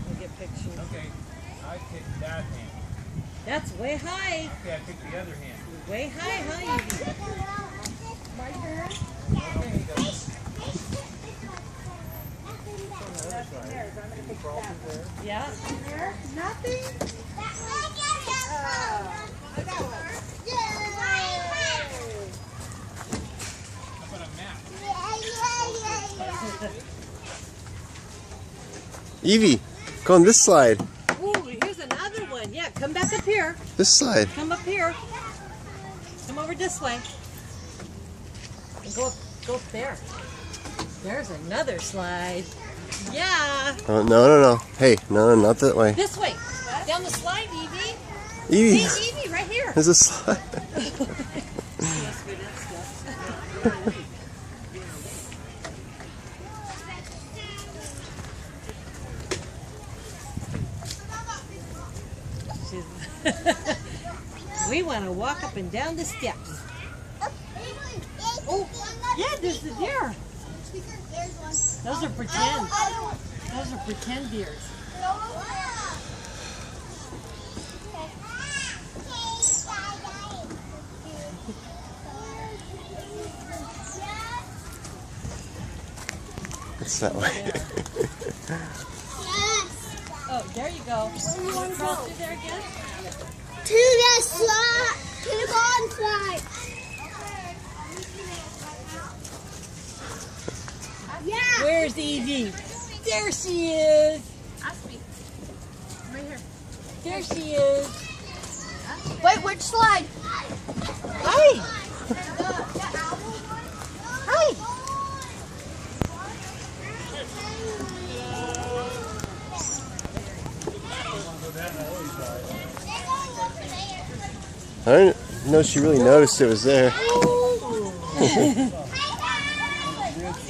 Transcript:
We'll get pictures. Okay, I picked that hand. That's way high. Okay, I picked the other hand. Way high, huh? My turn. Okay, go. Yeah. There. Nothing. I got one. How about a map? Evie, go on this slide. Ooh, here's another one. Yeah, come back up here. This slide. Come up here. Come over this way. And go up there. There's another slide. Yeah. Oh, no. Hey, no, not that way. This way. Down the slide, Evie. Evie, Hey, Evie, right here. there's a slide. We want to walk up and down the steps. Oh, yeah, there's the deer. Those are pretend. Those are pretend deers. It's that way. Oh, there you go. You want to cross through there again? To the slide, to the bonfire. Yeah. Where's Evie? There she is. Ask me. Right here. There she is. Wait, which slide? Hi. Hi. I didn't know she really noticed it was there.